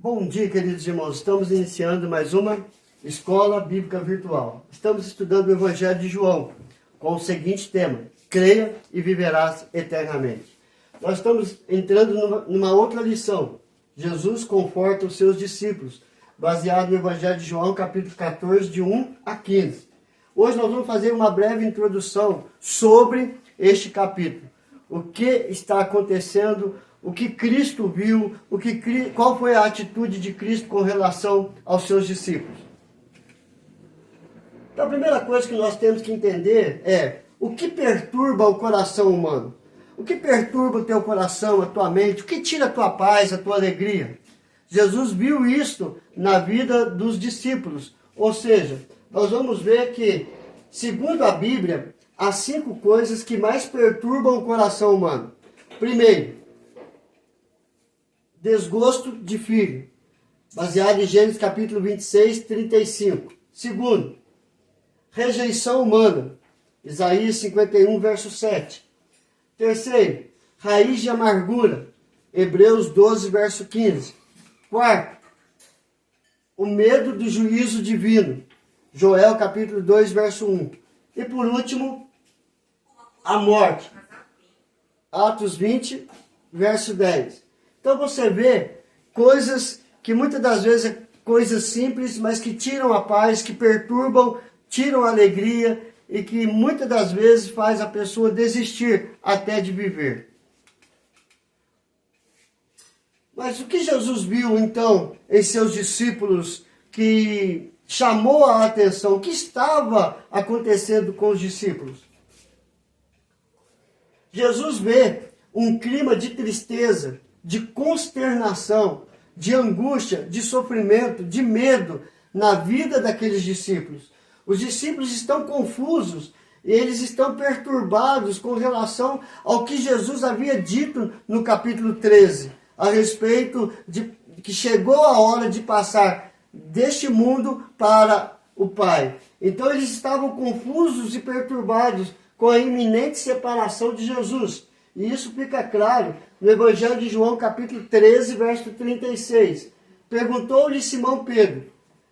Bom dia, queridos irmãos. Estamos iniciando mais uma Escola Bíblica Virtual. Estamos estudando o Evangelho de João com o seguinte tema: creia e viverás eternamente. Nós estamos entrando numa outra lição. Jesus conforta os seus discípulos, baseado no Evangelho de João, capítulo 14, de 1 a 15. Hoje nós vamos fazer uma breve introdução sobre este capítulo. O que está acontecendo, o que Cristo viu, qual foi a atitude de Cristo com relação aos seus discípulos. Então a primeira coisa que nós temos que entender é o que perturba o coração humano. O que perturba o teu coração, a tua mente, o que tira a tua paz, a tua alegria. Jesus viu isso na vida dos discípulos. Ou seja, nós vamos ver que, segundo a Bíblia, há 5 coisas que mais perturbam o coração humano. Primeiro, desgosto de filho, baseado em Gênesis capítulo 26, 35. Segundo, rejeição humana, Isaías 51, verso 7. Terceiro, raiz de amargura, Hebreus 12, verso 15. Quarto, o medo do juízo divino, Joel capítulo 2, verso 1. E por último, a morte, Atos 20, verso 10. Então você vê coisas que muitas das vezes é coisas simples, mas que tiram a paz, que perturbam, tiram a alegria e que muitas das vezes faz a pessoa desistir até de viver. Mas o que Jesus viu então em seus discípulos que chamou a atenção? O que estava acontecendo com os discípulos? Jesus vê um clima de tristeza, de consternação, de angústia, de sofrimento, de medo na vida daqueles discípulos. Os discípulos estão confusos, eles estão perturbados com relação ao que Jesus havia dito no capítulo 13, a respeito de que chegou a hora de passar deste mundo para o Pai. Então eles estavam confusos e perturbados com a iminente separação de Jesus. E isso fica claro no Evangelho de João, capítulo 13, verso 36. Perguntou-lhe Simão Pedro: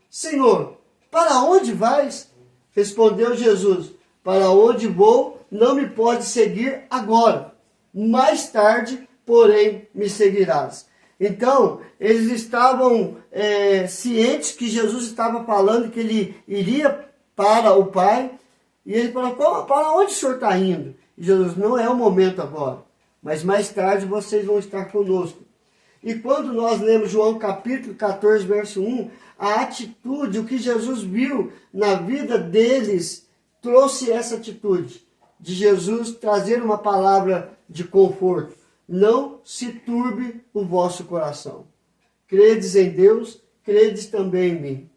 Senhor, para onde vais? Respondeu Jesus: para onde vou, não me pode seguir agora. Mais tarde, porém, me seguirás. Então, eles estavam cientes que Jesus estava falando que ele iria para o Pai. E ele falou: para onde o senhor está indo? E Jesus: não é o momento agora, mas mais tarde vocês vão estar conosco. E quando nós lemos João capítulo 14, verso 1, a atitude, o que Jesus viu na vida deles, trouxe essa atitude de Jesus trazer uma palavra de conforto. Não se turbe o vosso coração. Credes em Deus, credes também em mim.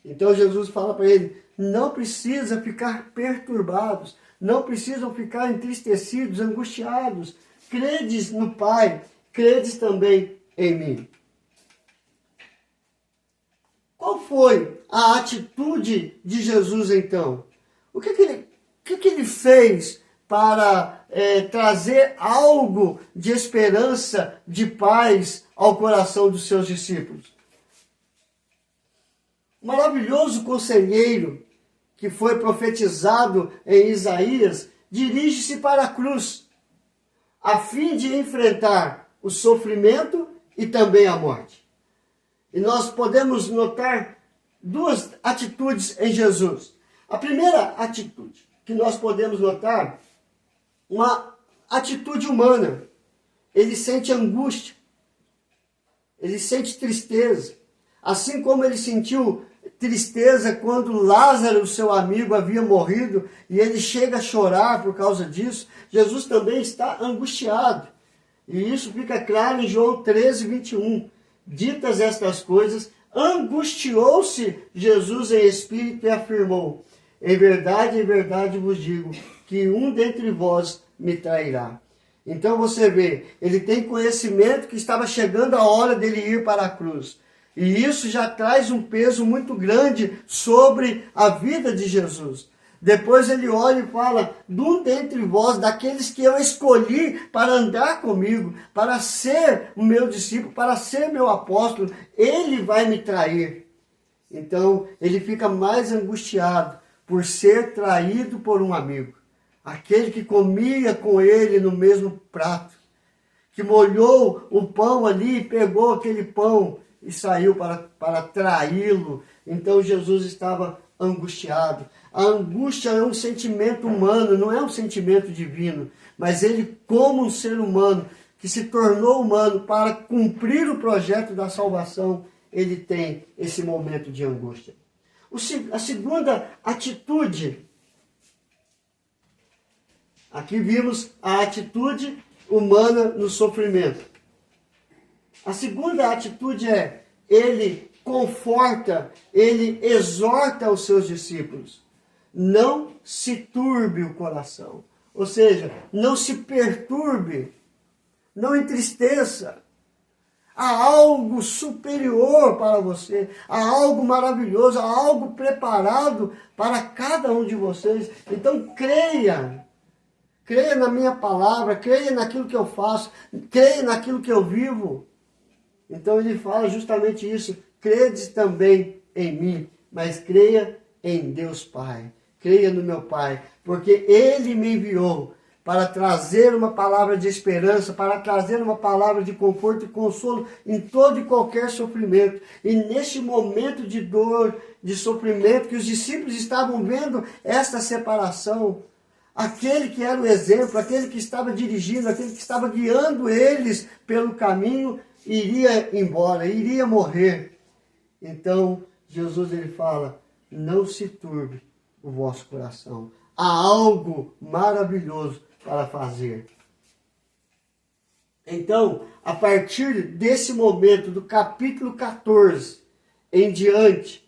Então Jesus fala para ele: não precisa ficar perturbados, não precisam ficar entristecidos, angustiados. Credes no Pai, credes também em mim. Qual foi a atitude de Jesus então? O que ele fez para trazer algo de esperança, de paz ao coração dos seus discípulos? O maravilhoso conselheiro que foi profetizado em Isaías dirige-se para a cruz, a fim de enfrentar o sofrimento e também a morte. E nós podemos notar 2 atitudes em Jesus. A primeira atitude que nós podemos notar, uma atitude humana. Ele sente angústia, ele sente tristeza, assim como ele sentiu tristeza quando Lázaro, seu amigo, havia morrido, e ele chega a chorar por causa disso. Jesus também está angustiado. E isso fica claro em João 13, 21. Ditas estas coisas, angustiou-se Jesus em espírito e afirmou: em verdade vos digo, que um dentre vós me trairá. Então você vê, ele tem conhecimento que estava chegando a hora dele ir para a cruz. E isso já traz um peso muito grande sobre a vida de Jesus. Depois ele olha e fala, de um dentre vós, daqueles que eu escolhi para andar comigo, para ser o meu discípulo, para ser meu apóstolo, ele vai me trair. Então ele fica mais angustiado por ser traído por um amigo. Aquele que comia com ele no mesmo prato, que molhou o pão ali, pegou aquele pão e saiu para traí-lo. Então Jesus estava angustiado. A angústia é um sentimento humano, não é um sentimento divino. Mas ele, como um ser humano, que se tornou humano para cumprir o projeto da salvação, ele tem esse momento de angústia. A segunda atitude, aqui vimos a atitude humana no sofrimento. A segunda atitude é, ele conforta, ele exorta os seus discípulos. Não se turbe o coração. Ou seja, não se perturbe, não entristeça. Há algo superior para você, há algo maravilhoso, há algo preparado para cada um de vocês. Então creia. Creia na minha palavra, creia naquilo que eu faço, creia naquilo que eu vivo. Então ele fala justamente isso. Credes também em mim, mas creia em Deus Pai. Creia no meu Pai, porque Ele me enviou para trazer uma palavra de esperança, para trazer uma palavra de conforto e consolo em todo e qualquer sofrimento. E neste momento de dor, de sofrimento, que os discípulos estavam vendo esta separação, aquele que era o exemplo, aquele que estava dirigindo, aquele que estava guiando eles pelo caminho, iria embora, iria morrer. Então, Jesus ele fala, não se turbe o vosso coração. Há algo maravilhoso para fazer. Então, a partir desse momento, do capítulo 14 em diante,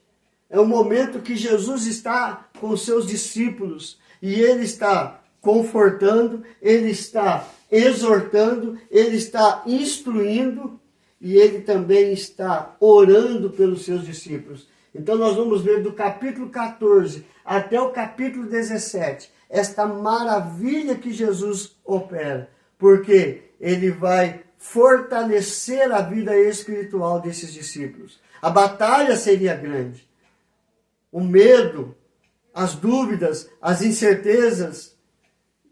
é o momento que Jesus está com os seus discípulos e ele está confortando, ele está exortando, ele está instruindo e ele também está orando pelos seus discípulos. Então nós vamos ver do capítulo 14 até o capítulo 17, esta maravilha que Jesus opera, porque ele vai fortalecer a vida espiritual desses discípulos. A batalha seria grande. O medo, as dúvidas, as incertezas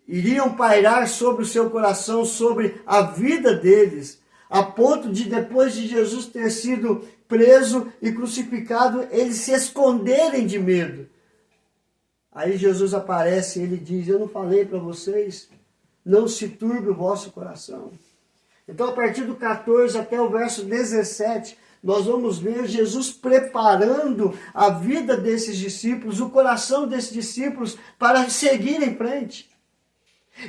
iriam pairar sobre o seu coração, sobre a vida deles, a ponto de, depois de Jesus ter sido preso e crucificado, eles se esconderem de medo. Aí Jesus aparece e ele diz, eu não falei para vocês, não se turbe o vosso coração. Então, a partir do 14 até o verso 17, nós vamos ver Jesus preparando a vida desses discípulos, o coração desses discípulos para seguir em frente.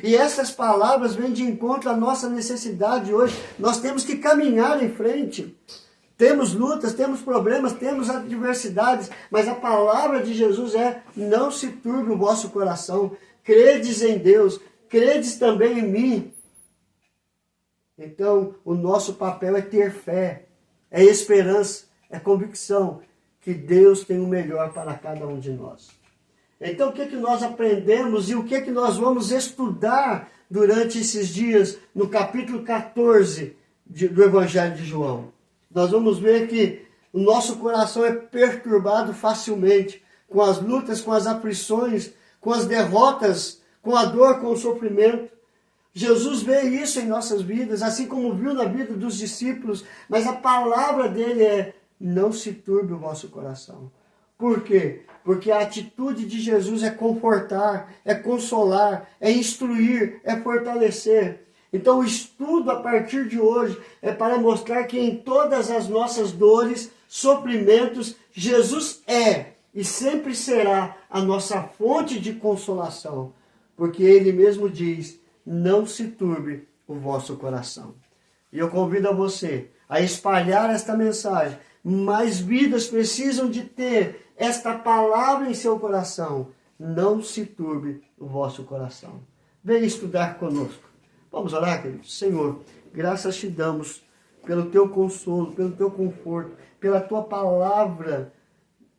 E essas palavras vêm de encontro à nossa necessidade hoje. Nós temos que caminhar em frente. Temos lutas, temos problemas, temos adversidades, mas a palavra de Jesus é, não se turbe o vosso coração. Credes em Deus, credes também em mim. Então, o nosso papel é ter fé, é esperança, é convicção que Deus tem o melhor para cada um de nós. Então, o que nós aprendemos e o que nós vamos estudar durante esses dias no capítulo 14 do Evangelho de João? Nós vamos ver que o nosso coração é perturbado facilmente com as lutas, com as aflições, com as derrotas, com a dor, com o sofrimento. Jesus vê isso em nossas vidas, assim como viu na vida dos discípulos, mas a palavra dele é, não se turbe o vosso coração. Por quê? Porque a atitude de Jesus é confortar, é consolar, é instruir, é fortalecer. Então o estudo a partir de hoje é para mostrar que em todas as nossas dores, sofrimentos, Jesus é e sempre será a nossa fonte de consolação. Porque ele mesmo diz, não se turbe o vosso coração. E eu convido a você a espalhar esta mensagem. Mais vidas precisam de ter esta palavra em seu coração. Não se turbe o vosso coração. Venha estudar conosco. Vamos orar, queridos? Senhor, graças te damos pelo teu consolo, pelo teu conforto, pela tua palavra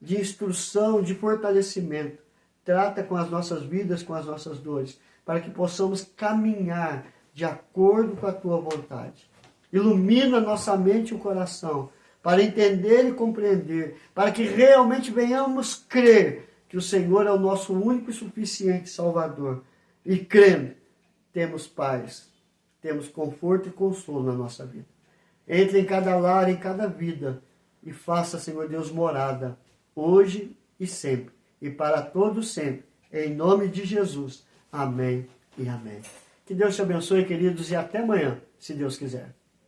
de instrução, de fortalecimento. trata com as nossas vidas, com as nossas dores, para que possamos caminhar de acordo com a tua vontade. Ilumina nossa mente e o coração, para entender e compreender, para que realmente venhamos crer que o Senhor é o nosso único e suficiente Salvador. E crendo, temos paz, temos conforto e consolo na nossa vida. Entre em cada lar, em cada vida, e faça, Senhor Deus, morada, hoje e sempre, e para todos sempre, em nome de Jesus. Amém e amém. Que Deus te abençoe, queridos, e até amanhã, se Deus quiser.